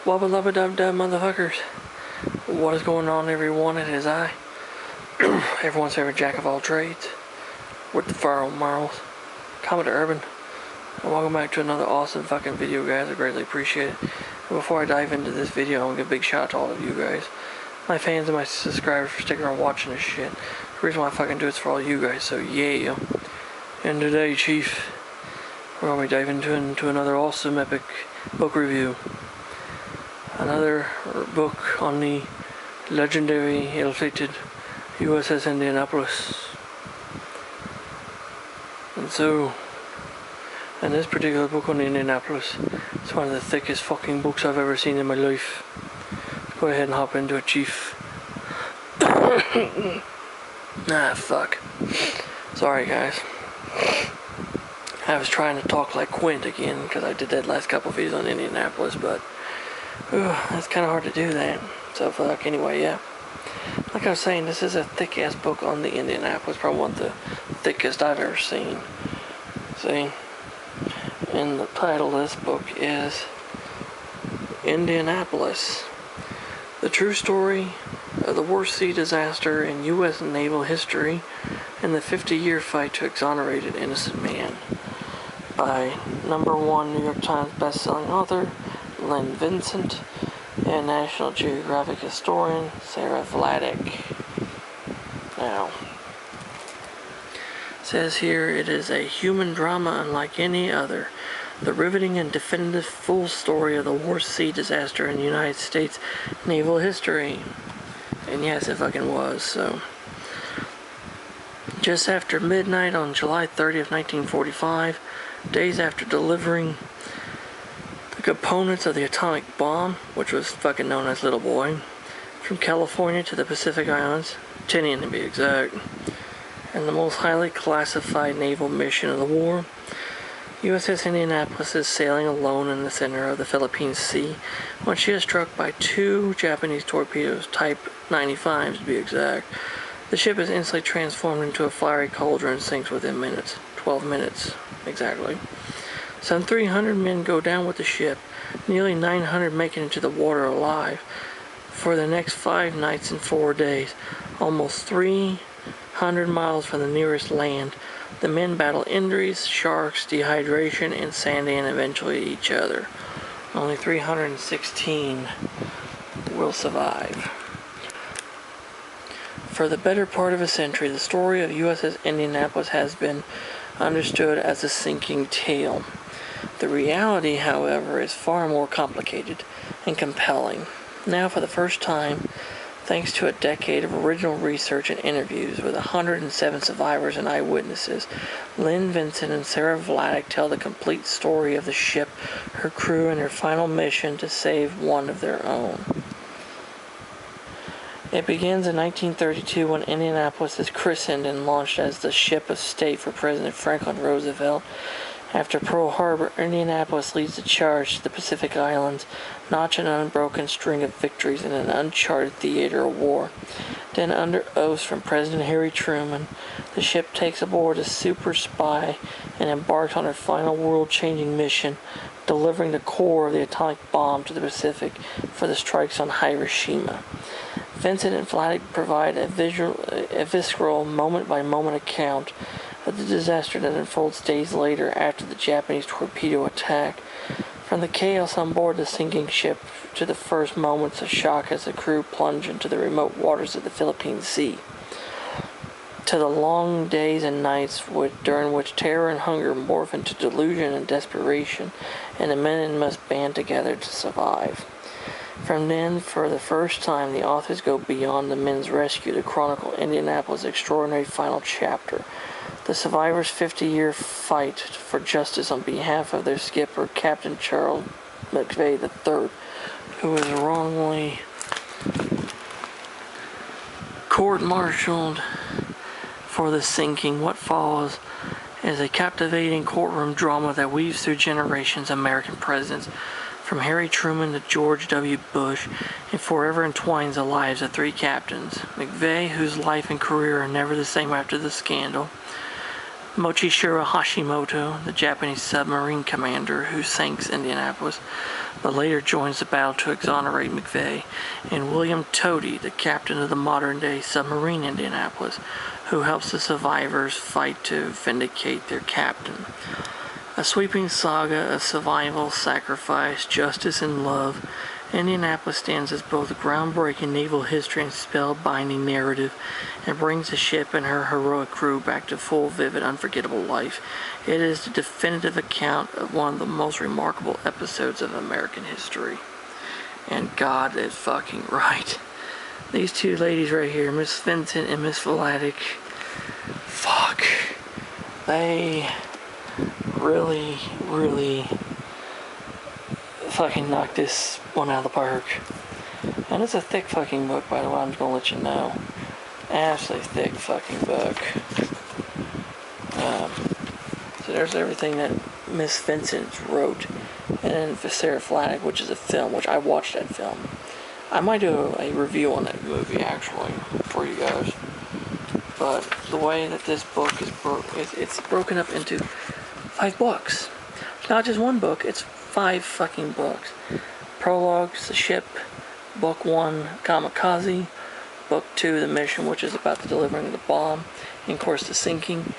Wubba lubba dub dub motherfuckers. What is going on, everyone? It is I, everyone's favorite jack of all trades, with the far old morals, Commodore Urban, and welcome back to another awesome fucking video, guys. I greatly appreciate it. And before I dive into this video, I want to give a big shout out to all of you guys, my fans and my subscribers, for sticking around watching this shit. The reason why I fucking do it's for all you guys, so yeah. And today, Chief, we're going to be diving into another awesome epic book review. Another book on the legendary, ill-fated USS Indianapolis. And so, in this particular book on the Indianapolis, it's one of the thickest fucking books I've ever seen in my life. Let's go ahead and hop into it, Chief. Fuck. Sorry, guys. I was trying to talk like Quint again, because I did that last couple of videos on Indianapolis, but it's kind of hard to do that. So fuck, anyway, yeah. Like I was saying, this is a thick-ass book on the Indianapolis, probably one of the thickest I've ever seen. See? And the title of this book is Indianapolis, the true story of the worst sea disaster in U.S. naval history and the 50-year fight to exonerate an innocent man, by #1 New York Times best-selling author Lynn, Vincent, and National Geographic historian Sara Vladic. Now, it says here, it is a human drama unlike any other. The riveting and definitive full story of the worst sea disaster in United States naval history. And yes, it fucking was, so. Just after midnight on July 30th, 1945, days after delivering the components of the atomic bomb, which was fucking known as Little Boy, from California to the Pacific Islands, Tinian to be exact, and the most highly classified naval mission of the war, USS Indianapolis is sailing alone in the center of the Philippine Sea when she is struck by two Japanese torpedoes, Type 95s to be exact. The ship is instantly transformed into a fiery cauldron and sinks within minutes. 12 minutes, exactly. Some 300 men go down with the ship, nearly 900 make it into the water alive. For the next 5 nights and 4 days, almost 300 miles from the nearest land, the men battle injuries, sharks, dehydration, insanity, and eventually each other. Only 316 will survive. For the better part of a century, the story of USS Indianapolis has been understood as a sinking tale. The reality, however, is far more complicated and compelling. Now, for the first time, thanks to a decade of original research and interviews with 107 survivors and eyewitnesses, Lynn, Vincent, and Sara Vladic tell the complete story of the ship, her crew, and her final mission to save one of their own. It begins in 1932 when Indianapolis is christened and launched as the ship of state for President Franklin Roosevelt. After Pearl Harbor, Indianapolis leads the charge to the Pacific Islands, notch an unbroken string of victories in an uncharted theater of war. Then, under oath from President Harry Truman, the ship takes aboard a super spy and embarks on her final world-changing mission, delivering the core of the atomic bomb to the Pacific for the strikes on Hiroshima. Vincent and Vladic provide a visceral, moment-by-moment account of the disaster that unfolds days later after the Japanese torpedo attack. From the chaos on board the sinking ship to the first moments of shock as the crew plunge into the remote waters of the Philippine Sea, to the long days and nights during which terror and hunger morph into delusion and desperation, and the men must band together to survive. From then, for the first time, the authors go beyond the men's rescue to chronicle Indianapolis' extraordinary final chapter. The survivors' 50-year fight for justice on behalf of their skipper, Captain Charles McVeigh III, who was wrongly court-martialed for the sinking. What follows is a captivating courtroom drama that weaves through generations of American presidents, from Harry Truman to George W. Bush, and forever entwines the lives of 3 captains. McVeigh, whose life and career are never the same after the scandal, Mochishiro Hashimoto, the Japanese submarine commander who sinks Indianapolis, but later joins the battle to exonerate McVeigh, and William Tody, the captain of the modern-day submarine Indianapolis, who helps the survivors fight to vindicate their captain. A sweeping saga of survival, sacrifice, justice, and love, Indianapolis stands as both a groundbreaking naval history and spellbinding narrative, and brings the ship and her heroic crew back to full, vivid, unforgettable life. It is the definitive account of one of the most remarkable episodes of American history. And God is fucking right. These two ladies right here, Miss Vincent and Miss Vladic, fuck, they really fucking knocked this one out of the park. And it's a thick fucking book, by the way, I'm just gonna let you know. Absolutely thick fucking book. So there's everything that Miss Vincent wrote. And then for Sara Vladic, which is a film, which I watched that film. I might do a review on that movie, actually, for you guys. But the way that this book is it's broken up into 5 books. It's not just one book, it's 5 fucking books. Prologues, The Ship, Book 1, Kamikaze, Book 2, The Mission, which is about the delivering of the bomb, and of course the sinking.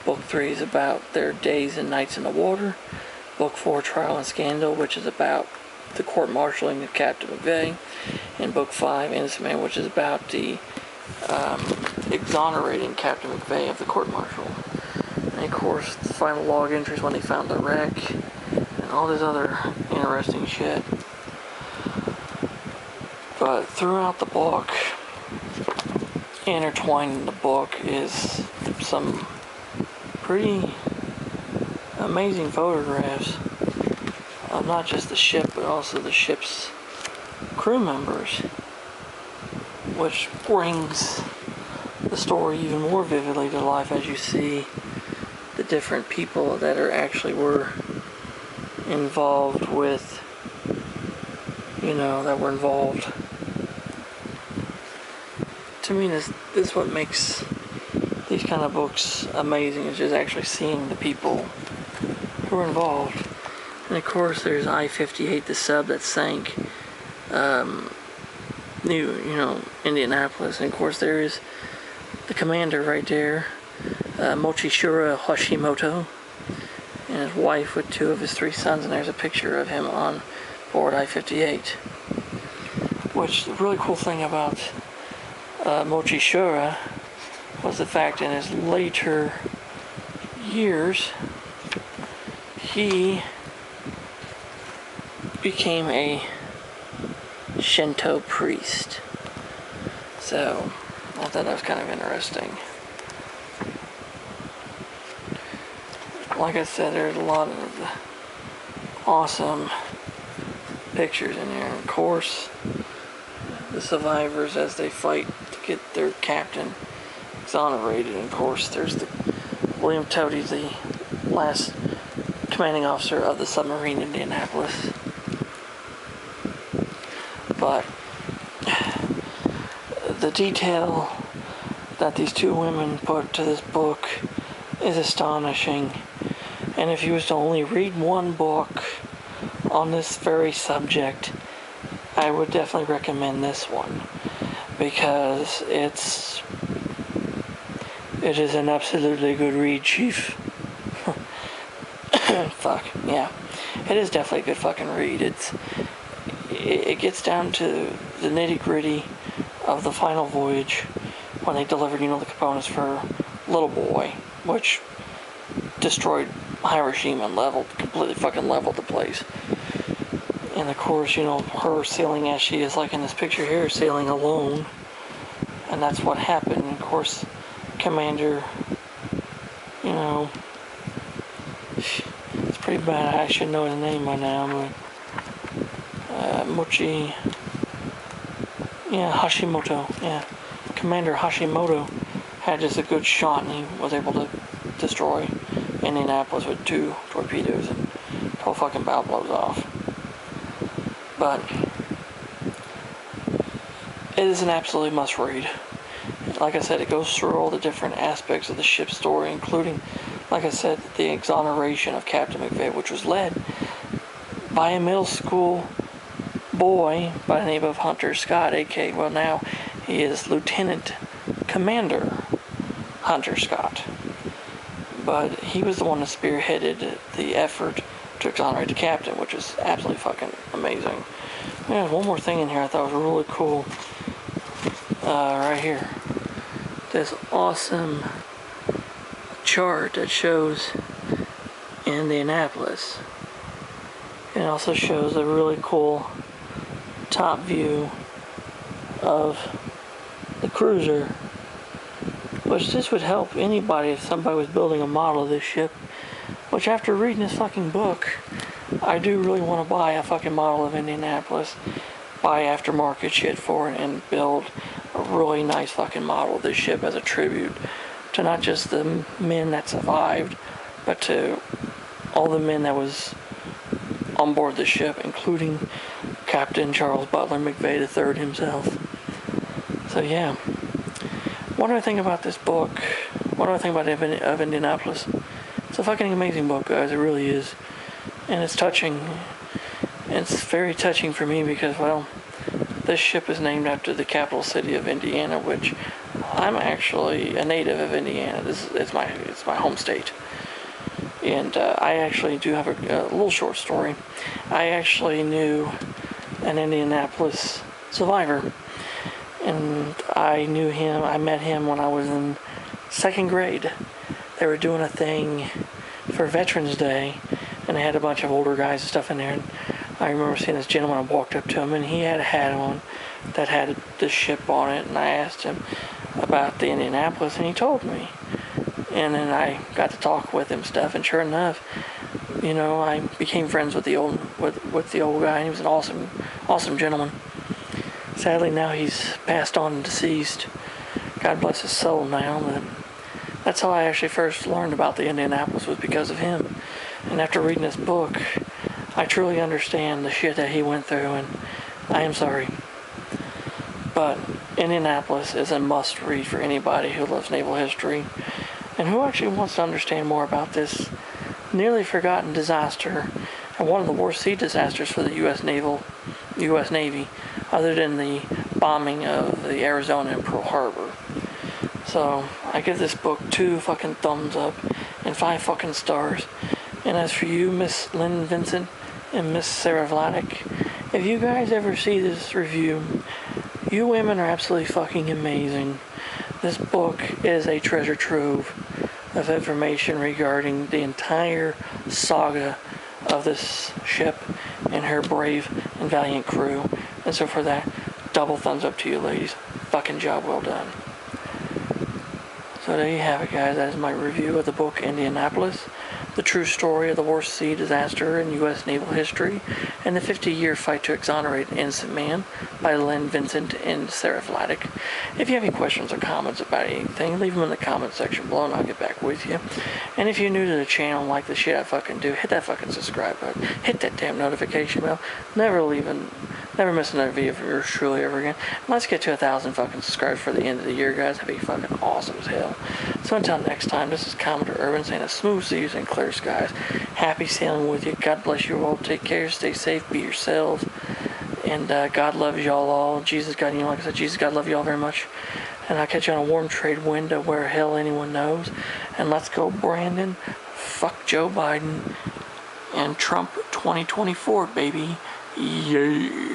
Book 3 is about their days and nights in the water. Book 4, Trial and Scandal, which is about the court-martialing of Captain McVeigh. And Book 5, Innocent Man, which is about the exonerating Captain McVeigh of the court-martial. And of course, the final log entries when they found the wreck, and all this other interesting shit. But throughout the book, intertwined in the book, is some pretty amazing photographs of not just the ship, but also the ship's crew members, which brings the story even more vividly to life as you see the different people that were involved with, that were involved. To me, this is what makes these kind of books amazing, is just actually seeing the people who were involved. And of course, there's I-58, the sub that sank Indianapolis. And of course, there is the commander right there, Mochishiro Hashimoto, and his wife with 2 of his 3 sons, and there's a picture of him on board I-58. Which, the really cool thing about Mochishiro was the fact in his later years, he became a Shinto priest. So, I thought that was kind of interesting. Like I said, there's a lot of awesome pictures in here. Of course, the survivors as they fight to get their captain exonerated. And of course, there's the William Tody, the last commanding officer of the submarine Indianapolis. But the detail that these 2 women put to this book is astonishing. And if you was to only read one book on this very subject, I would definitely recommend this one, because it is an absolutely good read, Chief. Fuck, yeah. It is definitely a good fucking read. It gets down to the nitty-gritty of the final voyage when they delivered, the components for Little Boy, which destroyed Hiroshima and completely fucking leveled the place. And of course, her sailing as she is, like in this picture here, sailing alone. And that's what happened. And of course, Commander, it's pretty bad. I should know his name by now, but Hashimoto, Commander Hashimoto had just a good shot, and he was able to destroy Indianapolis with 2 torpedoes, and the whole fucking bow blows off. But it is an absolutely must read. Like I said, it goes through all the different aspects of the ship's story, including like I said, the exoneration of Captain McVeigh, which was led by a middle school boy by the name of Hunter Scott, aka, well, now he is Lieutenant Commander Hunter Scott. But he was the one that spearheaded the effort to exonerate the captain, which is absolutely fucking amazing. There's one more thing in here I thought was really cool. Right here. This awesome chart that shows Indianapolis. It also shows a really cool top view of the cruiser, which this would help anybody if somebody was building a model of this ship, which after reading this fucking book, I do really want to buy a fucking model of Indianapolis, buy aftermarket shit for it, and build a really nice fucking model of this ship as a tribute to not just the men that survived, but to all the men that was on board the ship, including Captain Charles Butler McVeigh III himself. So yeah, what do I think about this book? What do I think about of Indianapolis? It's a fucking amazing book, guys. It really is, and it's touching. It's very touching for me because, well, this ship is named after the capital city of Indiana, which I'm actually a native of Indiana. It's my home state. And I actually do have a little short story. I actually knew an Indianapolis survivor. And I met him when I was in 2nd grade. They were doing a thing for Veterans Day, and they had a bunch of older guys and stuff in there. And I remember seeing this gentleman. I walked up to him, and he had a hat on that had this ship on it. And I asked him about the Indianapolis, and he told me. And then I got to talk with him stuff, and sure enough, you know, I became friends with the old guy, and he was an awesome gentleman. Sadly, now he's passed on and deceased. God bless his soul now, but that's how I actually first learned about the Indianapolis, was because of him. And after reading this book, I truly understand the shit that he went through, and I am sorry. But Indianapolis is a must-read for anybody who loves naval history and who actually wants to understand more about this nearly forgotten disaster, and one of the worst sea disasters for the U.S. Navy, other than the bombing of the Arizona and Pearl Harbor. So I give this book 2 fucking thumbs up and 5 fucking stars. And as for you, Miss Lynn, Vincent, and Miss Sara Vladic, if you guys ever see this review, you women are absolutely fucking amazing. This book is a treasure trove of information regarding the entire saga of this ship and her brave and valiant crew. And so for that, double thumbs up to you ladies. Fucking job well done. So there you have it, guys. That is my review of the book Indianapolis, the true story of the worst sea disaster in U.S. naval history, and the 50-year fight to exonerate an innocent man by Lynn, Vincent, and Sara Vladic. If you have any questions or comments about anything, leave them in the comment section below and I'll get back with you. And if you're new to the channel and like the shit I fucking do, hit that fucking subscribe button. Hit that damn notification bell. Never miss another video from yours truly ever again. And let's get to 1,000 fucking subscribers for the end of the year, guys. That'd be fucking awesome as hell. So until next time, this is Commodore Urban saying a smooth seas and clear skies. Happy sailing with you. God bless you all. Take care. Stay safe. Be yourselves. And God loves y'all all. Jesus, God, like I said, Jesus, God love y'all very much. And I'll catch you on a warm trade wind to where hell anyone knows. And let's go, Brandon. Fuck Joe Biden. And Trump 2024, baby. Yeah.